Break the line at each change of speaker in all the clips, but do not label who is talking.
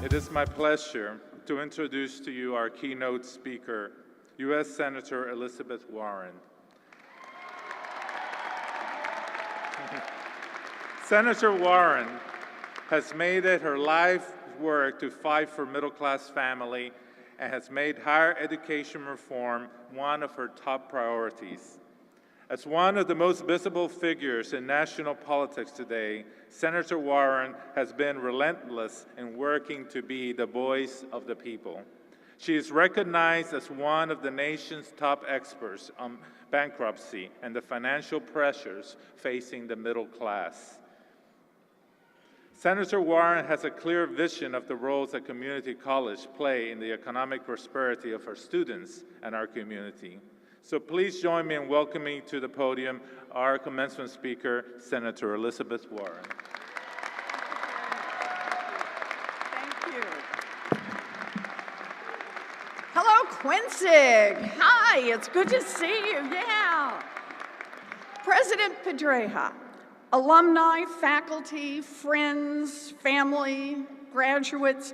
It is my pleasure to introduce to you our keynote speaker, U.S. Senator Elizabeth Warren. Senator Warren has made it her life work to fight for middle-class family and has made higher education reform one of her top priorities. As one of the most visible figures in national politics today, Senator Warren has been relentless in working to be the voice of the people. She is recognized as one of the nation's top experts on bankruptcy and the financial pressures facing the middle class. Senator Warren has a clear vision of the roles that community college play in the economic prosperity of our students and our community. So please join me in welcoming to the podium our commencement speaker, Senator Elizabeth Warren.
Thank you. Hello, Quinsig. Hi, it's good to see you. Yeah. President Pedreja, alumni, faculty, friends, family, graduates,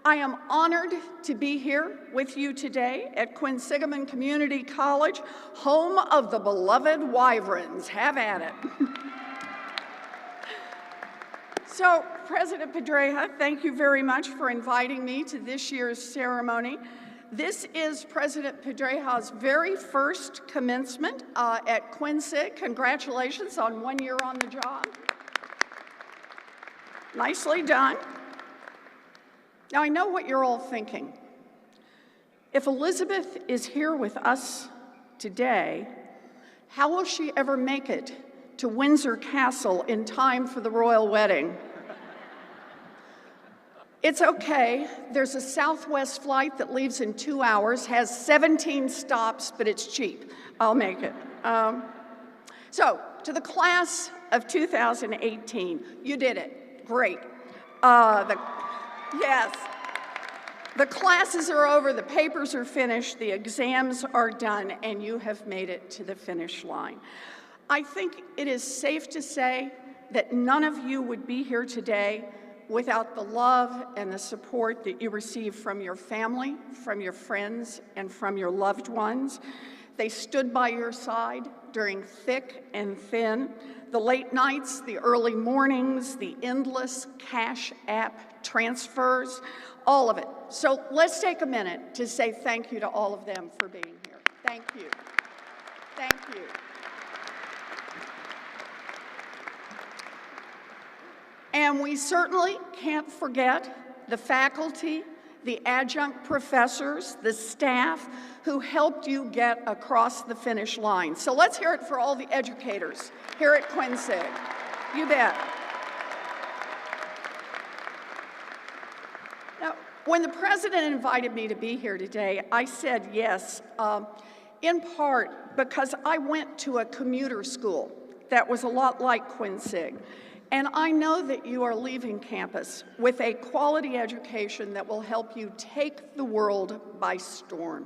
I am honored to be here with you today at Quinsigamond Community College, home of the beloved Wyverns. Have at it. So, President Pedreja, thank you very much for inviting me to this year's ceremony. This is President Pedreja's very first commencement at Quinsig. Congratulations on 1 year on the job. Nicely done. Now, I know what you're all thinking. If Elizabeth is here with us today, how will she ever make it to Windsor Castle in time for the royal wedding? It's okay. There's a Southwest flight that leaves in 2 hours, has 17 stops, but it's cheap. I'll make it. So, to the class of 2018, you did it. Great. Yes. The classes are over, the papers are finished, the exams are done, and you have made it to the finish line. I think it is safe to say that none of you would be here today without the love and the support that you receive from your family, from your friends, and from your loved ones. They stood by your side during thick and thin, the late nights, the early mornings, the endless Cash App transfers, all of it. So let's take a minute to say thank you to all of them for being here. Thank you. Thank you. And we certainly can't forget the faculty, the adjunct professors, the staff who helped you get across the finish line. So let's hear it for all the educators here at Quinsig. You bet. Now, when the president invited me to be here today, I said yes, in part because I went to a commuter school that was a lot like Quinsig. And I know that you are leaving campus with a quality education that will help you take the world by storm.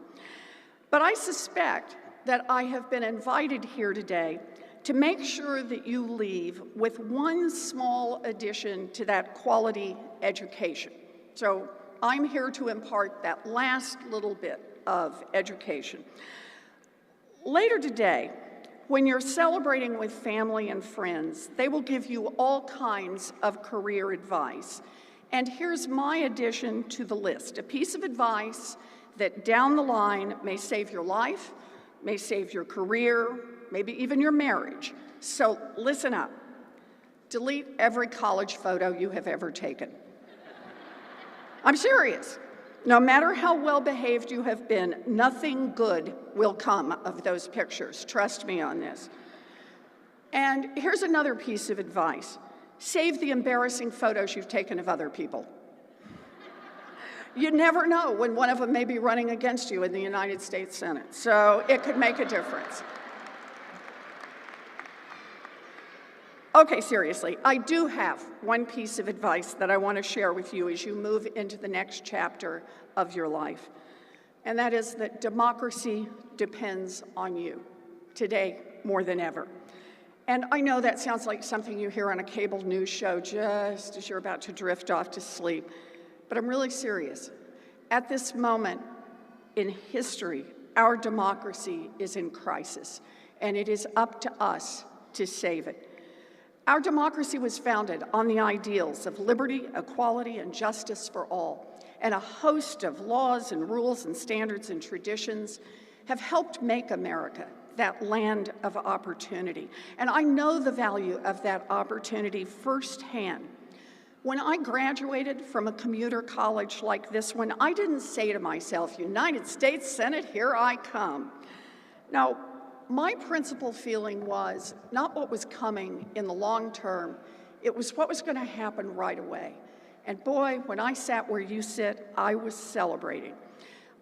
But I suspect that I have been invited here today to make sure that you leave with one small addition to that quality education. So I'm here to impart that last little bit of education. Later today, when you're celebrating with family and friends, they will give you all kinds of career advice. And here's my addition to the list, a piece of advice that down the line may save your life, may save your career, maybe even your marriage. So listen up. Delete every college photo you have ever taken. I'm serious. No matter how well-behaved you have been, nothing good will come of those pictures. Trust me on this. And here's another piece of advice. Save the embarrassing photos you've taken of other people. You never know when one of them may be running against you in the United States Senate, so it could make a difference. Okay, seriously, I do have one piece of advice that I want to share with you as you move into the next chapter of your life, and that is that democracy depends on you, today more than ever. And I know that sounds like something you hear on a cable news show just as you're about to drift off to sleep, but I'm really serious. At this moment in history, our democracy is in crisis, and it is up to us to save it. Our democracy was founded on the ideals of liberty, equality, and justice for all, and a host of laws and rules and standards and traditions have helped make America that land of opportunity. And I know the value of that opportunity firsthand. When I graduated from a commuter college like this one, I didn't say to myself, United States Senate, here I come. Now, my principal feeling was not what was coming in the long term, it was what was going to happen right away. And boy, when I sat where you sit, I was celebrating.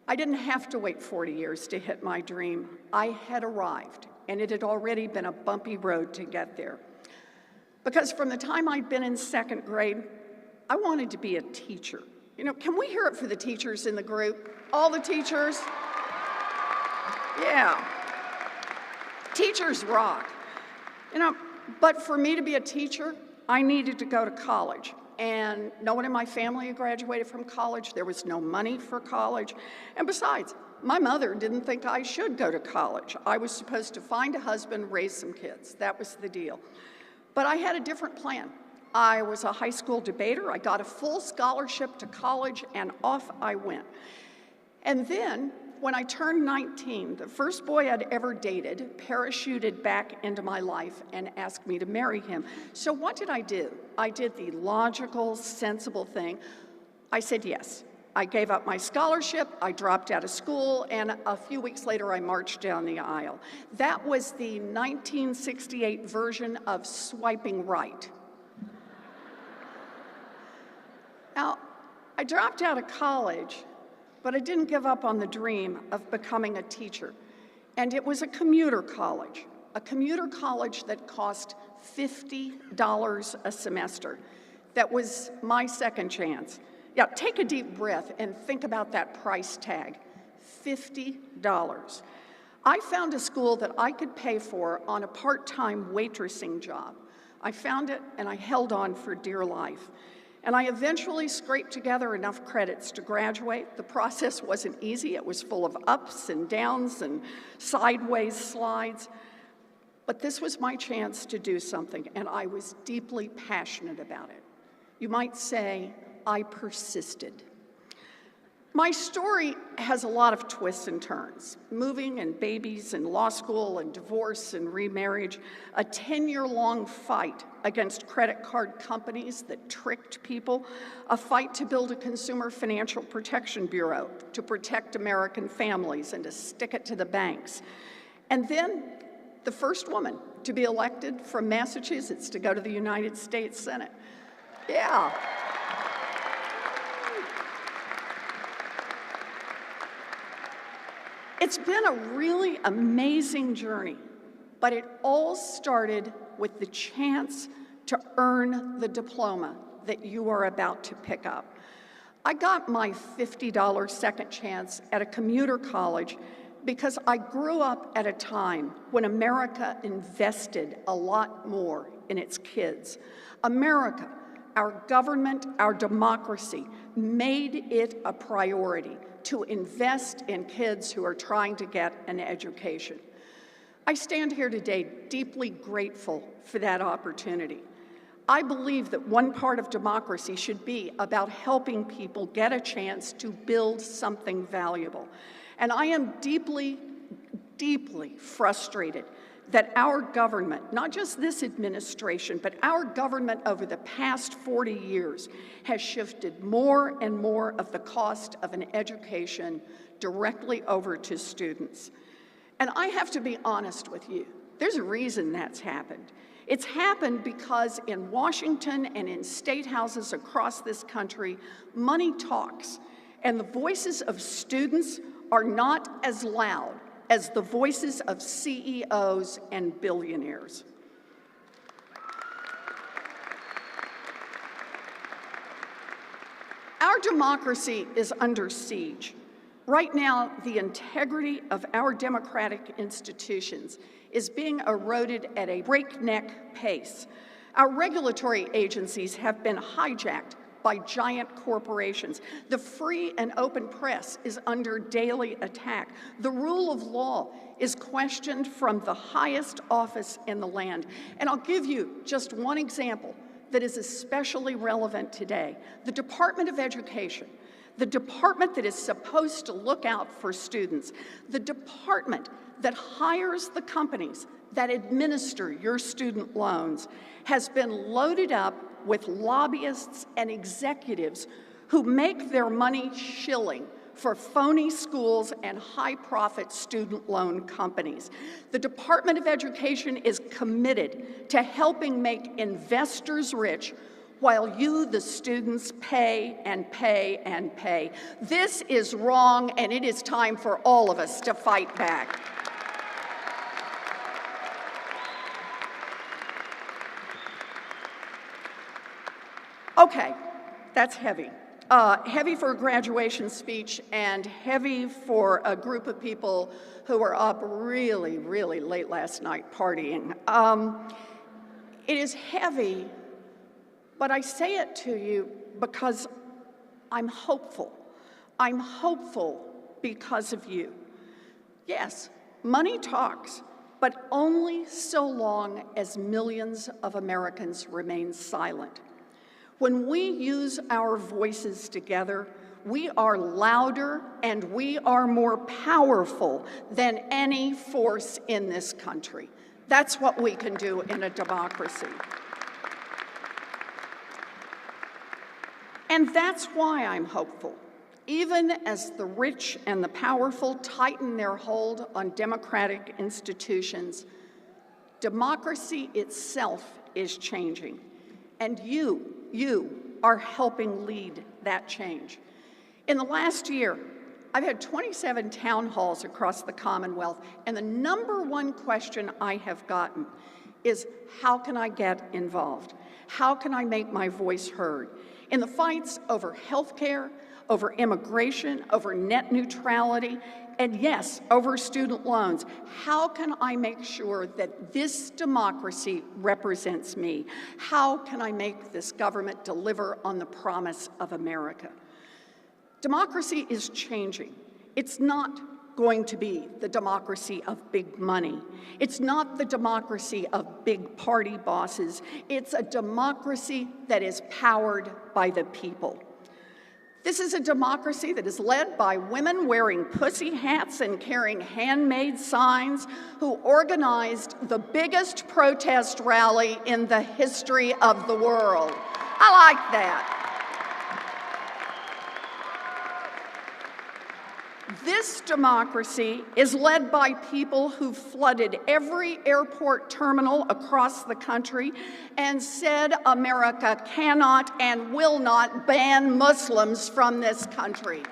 I didn't have to wait 40 years to hit my dream. I had arrived, and it had already been a bumpy road to get there. Because from the time I'd been in second grade, I wanted to be a teacher. Can we hear it for the teachers in the group? All the teachers? Yeah. Teachers rock. But for me to be a teacher, I needed to go to college. And no one in my family had graduated from college. There was no money for college. And besides, my mother didn't think I should go to college. I was supposed to find a husband, raise some kids. That was the deal. But I had a different plan. I was a high school debater. I got a full scholarship to college, and off I went. And then, when I turned 19, the first boy I'd ever dated parachuted back into my life and asked me to marry him. So what did I do? I did the logical, sensible thing. I said yes. I gave up my scholarship, I dropped out of school, and a few weeks later I marched down the aisle. That was the 1968 version of swiping right. Now, I dropped out of college, but I didn't give up on the dream of becoming a teacher. And it was a commuter college that cost $50 a semester. That was my second chance. Yeah, take a deep breath and think about that price tag, $50. I found a school that I could pay for on a part-time waitressing job. I found it and I held on for dear life. And I eventually scraped together enough credits to graduate. The process wasn't easy. It was full of ups and downs and sideways slides. But this was my chance to do something, and I was deeply passionate about it. You might say, I persisted. My story has a lot of twists and turns. Moving and babies and law school and divorce and remarriage, a 10-year-long fight against credit card companies that tricked people, a fight to build a Consumer Financial Protection Bureau to protect American families and to stick it to the banks. And then the first woman to be elected from Massachusetts to go to the United States Senate. Yeah. It's been a really amazing journey, but it all started with the chance to earn the diploma that you are about to pick up. I got my $50 second chance at a commuter college because I grew up at a time when America invested a lot more in its kids. America, our government, our democracy, made it a priority to invest in kids who are trying to get an education. I stand here today deeply grateful for that opportunity. I believe that one part of democracy should be about helping people get a chance to build something valuable. And I am deeply, deeply frustrated that our government, not just this administration, but our government over the past 40 years has shifted more and more of the cost of an education directly over to students. And I have to be honest with you, there's a reason that's happened. It's happened because in Washington and in state houses across this country, money talks, and the voices of students are not as loud as the voices of CEOs and billionaires. Our democracy is under siege. Right now, the integrity of our democratic institutions is being eroded at a breakneck pace. Our regulatory agencies have been hijacked by giant corporations. The free and open press is under daily attack. The rule of law is questioned from the highest office in the land. And I'll give you just one example that is especially relevant today. The Department of Education, the department that is supposed to look out for students, the department that hires the companies that administer your student loans, has been loaded up with lobbyists and executives who make their money shilling for phony schools and high-profit student loan companies. The Department of Education is committed to helping make investors rich while you, the students, pay and pay and pay. This is wrong, and it is time for all of us to fight back. Okay, that's heavy. Heavy for a graduation speech and heavy for a group of people who were up really, really late last night partying. It is heavy, but I say it to you because I'm hopeful. I'm hopeful because of you. Yes, money talks, but only so long as millions of Americans remain silent. When we use our voices together, we are louder and we are more powerful than any force in this country. That's what we can do in a democracy. And that's why I'm hopeful. Even as the rich and the powerful tighten their hold on democratic institutions, democracy itself is changing. And you are helping lead that change. In the last year, I've had 27 town halls across the Commonwealth, and the number one question I have gotten is, how can I get involved? How can I make my voice heard? In the fights over healthcare, over immigration, over net neutrality, and yes, over student loans, how can I make sure that this democracy represents me? How can I make this government deliver on the promise of America? Democracy is changing. It's not going to be the democracy of big money. It's not the democracy of big party bosses. It's a democracy that is powered by the people. This is a democracy that is led by women wearing pussy hats and carrying handmade signs who organized the biggest protest rally in the history of the world. I like that. This democracy is led by people who flooded every airport terminal across the country and said America cannot and will not ban Muslims from this country.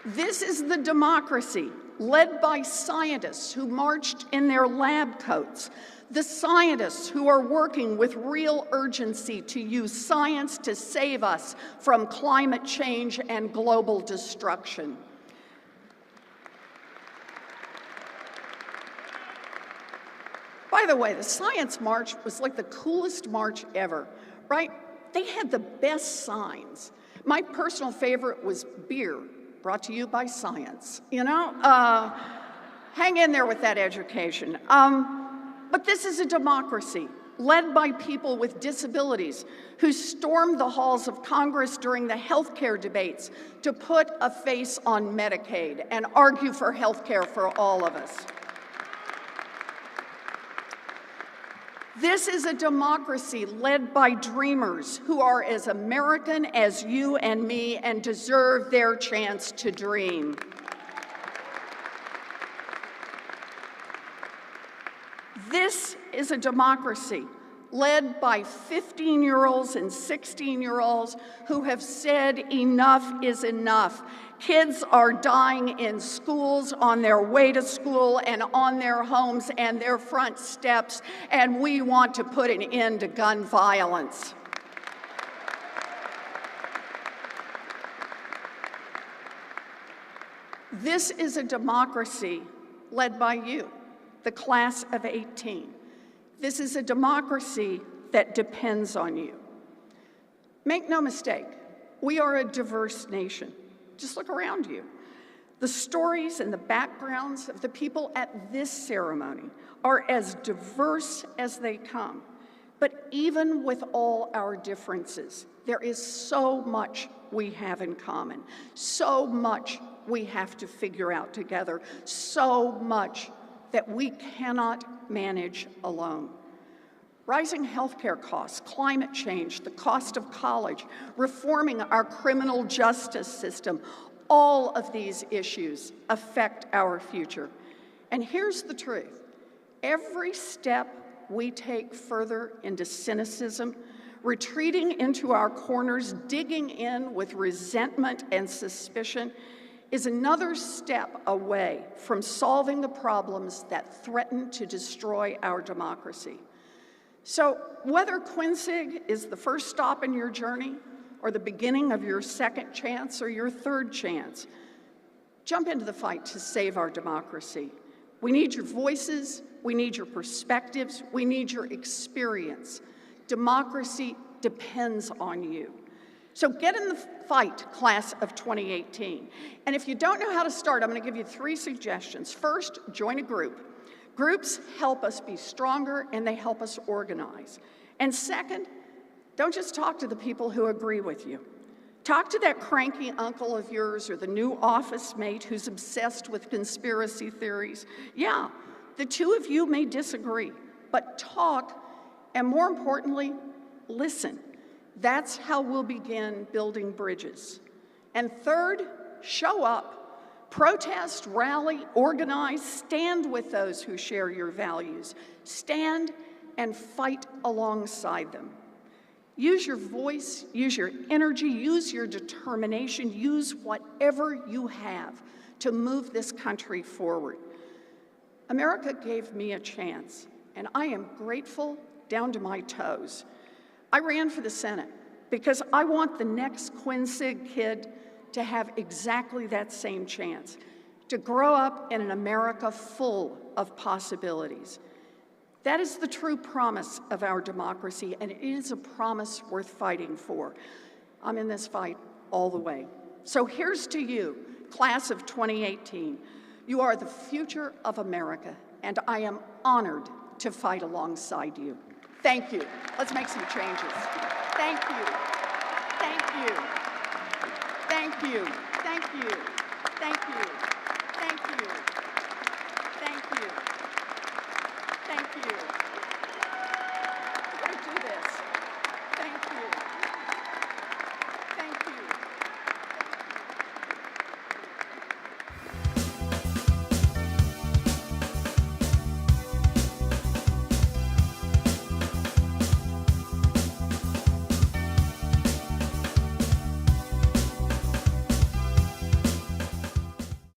This is the democracy led by scientists who marched in their lab coats, the scientists who are working with real urgency to use science to save us from climate change and global destruction. By the way, the Science March was like the coolest march ever, right? They had the best signs. My personal favorite was beer, brought to you by science. You know, hang in there with that education. But this is a democracy led by people with disabilities who stormed the halls of Congress during the healthcare debates to put a face on Medicaid and argue for healthcare for all of us. This is a democracy led by dreamers who are as American as you and me and deserve their chance to dream. This is a democracy led by 15-year-olds and 16-year-olds who have said enough is enough. Kids are dying in schools, on their way to school, and on their homes and their front steps, and we want to put an end to gun violence. This is a democracy led by you, the class of 18. This is a democracy that depends on you. Make no mistake, we are a diverse nation. Just look around you. The stories and the backgrounds of the people at this ceremony are as diverse as they come. But even with all our differences, there is so much we have in common, so much we have to figure out together, so much that we cannot manage alone. Rising healthcare costs, climate change, the cost of college, reforming our criminal justice system, all of these issues affect our future. And here's the truth. Every step we take further into cynicism, retreating into our corners, digging in with resentment and suspicion, is another step away from solving the problems that threaten to destroy our democracy. So whether Quinsig is the first stop in your journey, or the beginning of your second chance or your third chance, jump into the fight to save our democracy. We need your voices, we need your perspectives, we need your experience. Democracy depends on you. So get in the fight, class of 2018. And if you don't know how to start, I'm going to give you 3 suggestions. First, join a group. Groups help us be stronger and they help us organize. And second, don't just talk to the people who agree with you. Talk to that cranky uncle of yours or the new office mate who's obsessed with conspiracy theories. Yeah, the two of you may disagree, but talk, and more importantly, listen. That's how we'll begin building bridges. And third, show up. Protest, rally, organize, stand with those who share your values. Stand and fight alongside them. Use your voice, use your energy, use your determination, use whatever you have to move this country forward. America gave me a chance, and I am grateful down to my toes. I ran for the Senate because I want the next Quinsig kid to have exactly that same chance, to grow up in an America full of possibilities. That is the true promise of our democracy, and it is a promise worth fighting for. I'm in this fight all the way. So here's to you, class of 2018. You are the future of America, and I am honored to fight alongside you. Thank you. Let's make some changes. Thank you. Thank you. Thank you. Thank you. Thank you.